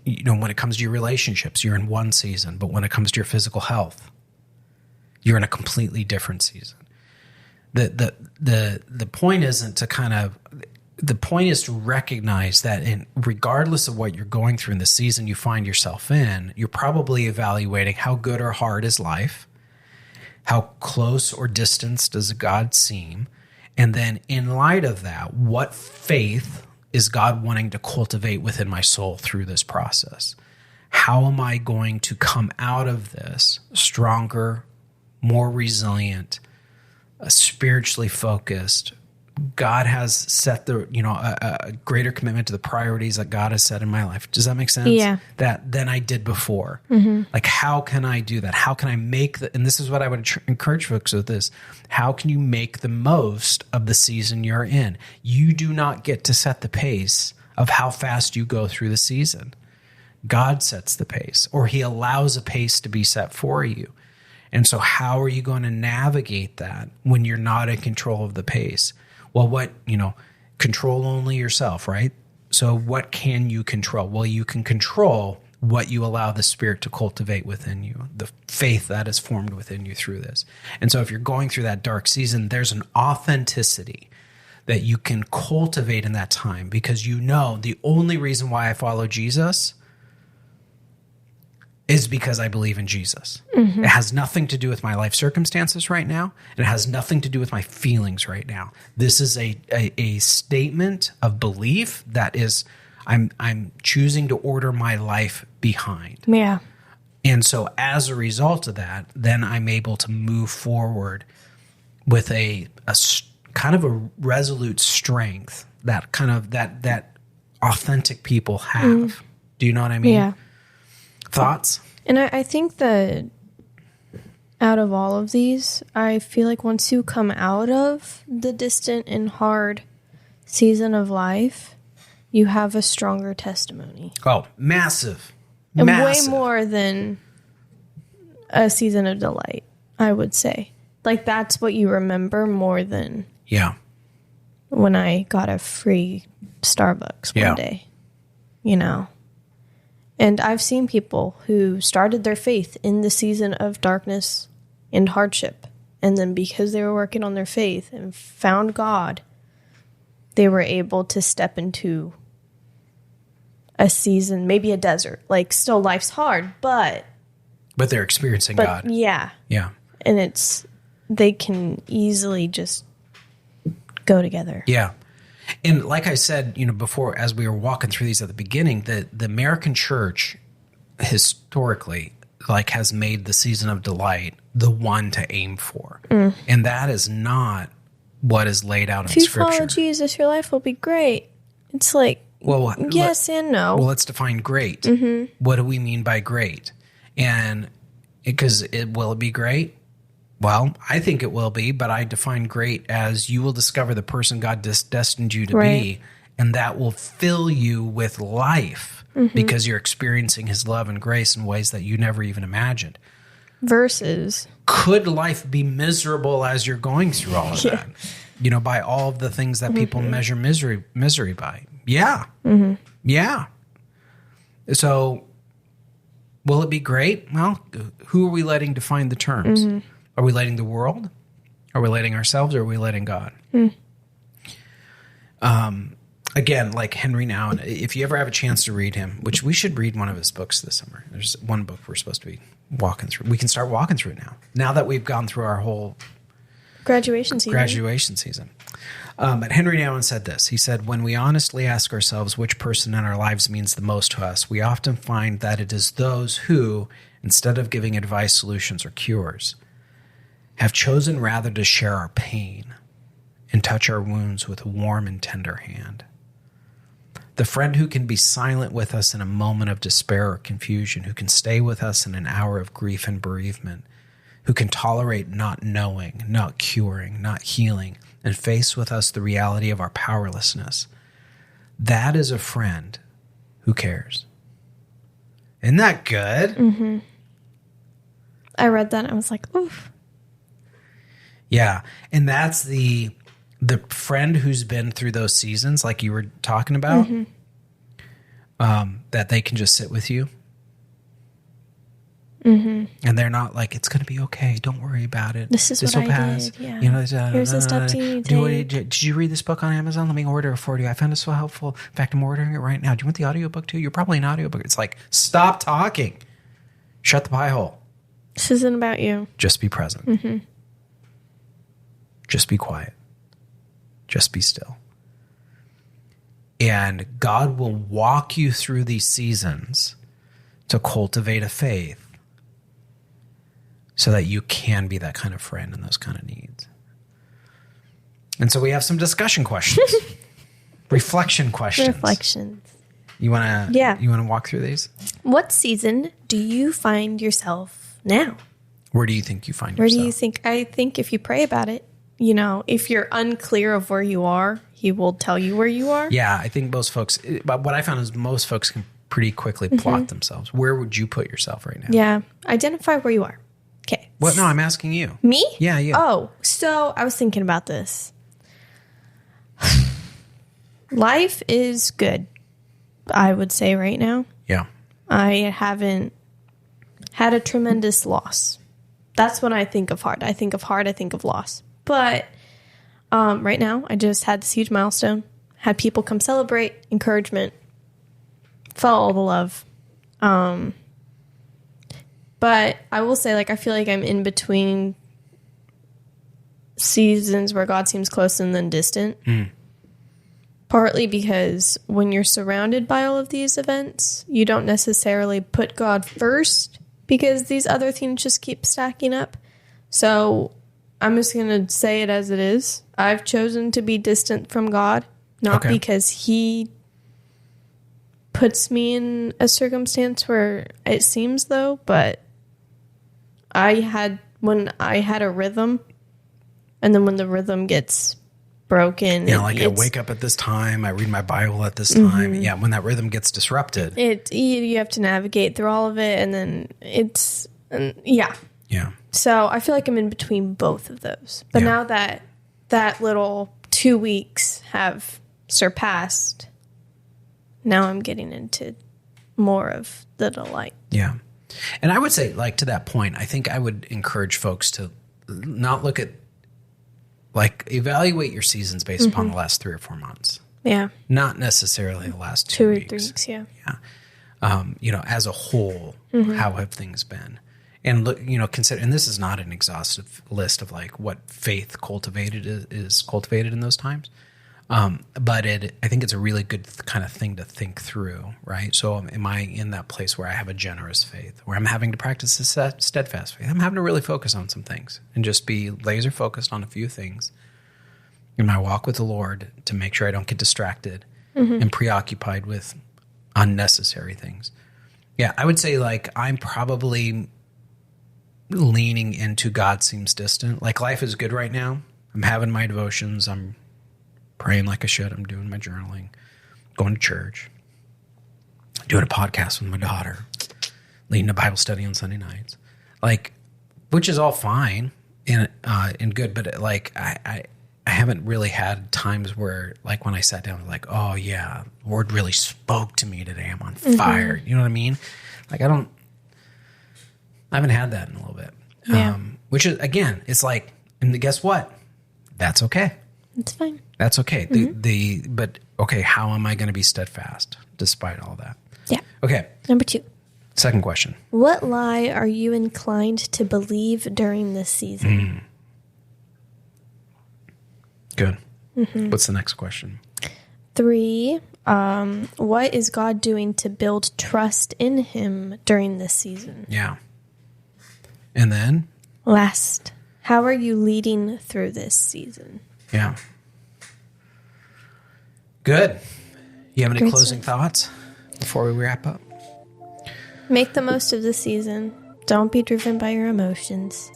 when it comes to your relationships, you're in one season, but when it comes to your physical health, you're in a completely different season. The point isn't to the point is to recognize that regardless of what you're going through in the season you find yourself in, you're probably evaluating how good or hard is life, how close or distant does God seem, and then in light of that, what faith is God wanting to cultivate within my soul through this process? How am I going to come out of this stronger, more resilient, spiritually focused? God has set a greater commitment to the priorities that God has set in my life. Does that make sense? Yeah. Than I did before. Mm-hmm. Like, how can I do that? How can I make and this is what I would encourage folks with this. How can you make the most of the season you're in? You do not get to set the pace of how fast you go through the season. God sets the pace, or he allows a pace to be set for you. And so how are you going to navigate that when you're not in control of the pace? Well, control only yourself, right? So what can you control? Well, you can control what you allow the Spirit to cultivate within you, the faith that is formed within you through this. And so if you're going through that dark season, there's an authenticity that you can cultivate in that time, because the only reason why I follow Jesus is because I believe in Jesus. Mm-hmm. It has nothing to do with my life circumstances right now. And it has nothing to do with my feelings right now. This is a statement of belief that is, I'm choosing to order my life behind. Yeah. And so as a result of that, then I'm able to move forward with a kind of a resolute strength that kind of that authentic people have. Mm. Do you know what I mean? Yeah. Thoughts? And I think that out of all of these, I feel like once you come out of the distant and hard season of life, you have a stronger testimony. Oh, massive. And way more than a season of delight, I would say. Like, that's what you remember more than when I got a free Starbucks one day, And I've seen people who started their faith in the season of darkness and hardship. And then because they were working on their faith and found God, they were able to step into a season, maybe a desert. Like, still life's hard, but they're experiencing God. Yeah. Yeah. And they can easily just go together. Yeah. And like I said, before, as we were walking through these at the beginning, the American church historically has made the season of delight the one to aim for. And that is not what is laid out in Scripture. If you follow Jesus, your life will be great. It's like, well, yes and no. Well, let's define great. What do we mean by great? And because will it be great? Well, I think it will be, but I define great as you will discover the person God destined you to be, and that will fill you with life because you're experiencing his love and grace in ways that you never even imagined. Versus, could life be miserable as you're going through all of that? By all of the things that people measure misery by. Yeah. Yeah. So will it be great? Well, who are we letting define the terms? Are we letting the world? Are we letting ourselves? Or are we letting God? Again, like Henry Nouwen, if you ever have a chance to read him, which we should read one of his books this summer. There's one book we're supposed to be walking through. We can start walking through it now. Now that we've gone through our whole graduation season. But Henry Nouwen said this. He said, when we honestly ask ourselves which person in our lives means the most to us, we often find that it is those who, instead of giving advice, solutions, or cures, have chosen rather to share our pain and touch our wounds with a warm and tender hand. The friend who can be silent with us in a moment of despair or confusion, who can stay with us in an hour of grief and bereavement, who can tolerate not knowing, not curing, not healing, and face with us the reality of our powerlessness. That is a friend who cares. Isn't that good? I read that and I was like, oof. Yeah. And that's the friend who's been through those seasons, like you were talking about, that they can just sit with you. And they're not like, it's going to be okay. Don't worry about it. This will pass. Did. Yeah. Here's the steps you need to take. Did you read this book on Amazon? Let me order it for you. I found it so helpful. In fact, I'm ordering it right now. Do you want the audiobook too? You're probably an audiobook. It's like, stop talking. Shut the pie hole. This isn't about you. Just be present. Just be quiet. Just be still. And God will walk you through these seasons to cultivate a faith so that you can be that kind of friend in those kind of needs. And so we have some discussion questions. Reflection questions. Reflections. You want to Yeah. You want to walk through these? What season do you find yourself now? Where do you think you find Where yourself? do you think? I think if you pray about it, if you're unclear of where you are, he will tell you where you are. Yeah, I think most folks, but what I found is most folks can pretty quickly plot themselves. Where would you put yourself right now? Yeah. Identify where you are. Okay. What? No, I'm asking you. Me? Yeah, you. Oh, so I was thinking about this. Life is good, I would say right now. Yeah. I haven't had a tremendous loss. That's when I think of hard. I think of loss. But right now, I just had this huge milestone. Had people come celebrate, encouragement, felt all the love. But I will say, I feel like I'm in between seasons where God seems close and then distant. Partly because when you're surrounded by all of these events, you don't necessarily put God first because these other things just keep stacking up. So I'm just going to say it as it is. I've chosen to be distant from God, not because he puts me in a circumstance where it seems though, but when I had a rhythm, and then when the rhythm gets broken. Yeah, I wake up at this time, I read my Bible at this time. Yeah, when that rhythm gets disrupted. You have to navigate through all of it, and then yeah. So I feel like I'm in between both of those. But now that little 2 weeks have surpassed, now I'm getting into more of the delight. Yeah. And I would say, to that point, I think I would encourage folks to not look at, evaluate your seasons based upon the last 3 or 4 months. Yeah. Not necessarily the last 2 2 or weeks. 3 weeks, yeah. As a whole, how have things been? And look, consider, and this is not an exhaustive list of like what faith cultivated is cultivated in those times. But I think it's a really good kind of thing to think through, right? So am I in that place where I have a generous faith, where I'm having to practice a steadfast faith? I'm having to really focus on some things and just be laser focused on a few things in my walk with the Lord to make sure I don't get distracted and preoccupied with unnecessary things. Yeah, I would say like I'm probably leaning into God seems distant. Like life is good right now. I'm having my devotions. I'm praying like I should. I'm doing my journaling, going to church, doing a podcast with my daughter, leading a Bible study on Sunday nights, like, which is all fine and good. But like, I haven't really had times where like when I sat down, like, oh yeah, the Lord really spoke to me today. I'm on fire. You know what I mean? Like I haven't had that in a little bit. Yeah. Which is, again, it's like, and guess what? That's okay. It's fine. That's okay. But okay, how am I going to be steadfast despite all that? Yeah. Okay. Number 2. Second question. What lie are you inclined to believe during this season? Good. What's the next question? 3. What is God doing to build trust in him during this season? Yeah. And then? Last, how are you leading through this season? Yeah. Good. You have any Great closing thoughts before we wrap up? Make the most of the season. Don't be driven by your emotions.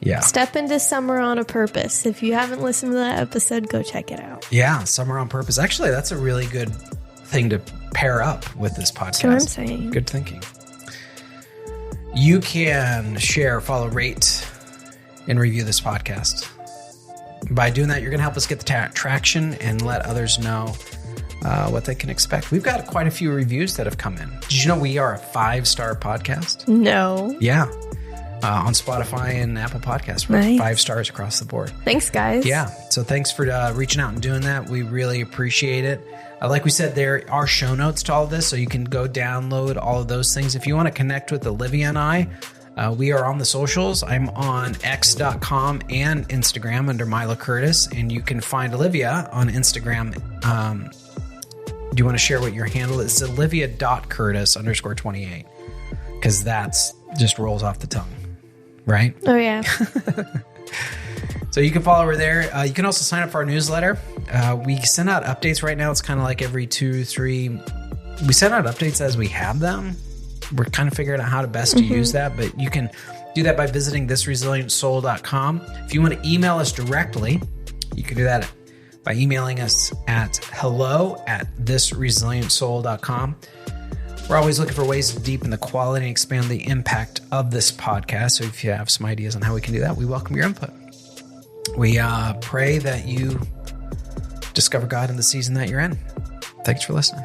Yeah. Step into summer on a purpose. If you haven't listened to that episode, go check it out. Yeah, summer on purpose. Actually, that's a really good thing to pair up with this podcast. That's what I'm saying. Good thinking. You can share, follow, rate, and review this podcast. By doing that, you're going to help us get the traction and let others know what they can expect. We've got quite a few reviews that have come in. Did you know we are a 5-star podcast? No. Yeah. On Spotify and Apple Podcasts. We're Nice. 5 stars across the board. Thanks, guys. Yeah. So thanks for reaching out and doing that. We really appreciate it. Like we said, there are show notes to all of this, so you can go download all of those things. If you want to connect with Olivia and I, we are on the socials. I'm on x.com and Instagram under Milo Curtis, and you can find Olivia on Instagram. Do you want to share what your handle is? It's olivia.curtis_28, because that's just rolls off the tongue, right? Oh, yeah. So you can follow her there. You can also sign up for our newsletter. We send out updates right now. It's kind of like every 2-3. We send out updates as we have them. We're kind of figuring out how to best to use that, but you can do that by visiting thisresilientsoul.com. If you want to email us directly, you can do that by emailing us at hello@thisresilientsoul.com. We're always looking for ways to deepen the quality and expand the impact of this podcast. So if you have some ideas on how we can do that, we welcome your input. We pray that you discover God in the season that you're in. Thanks for listening.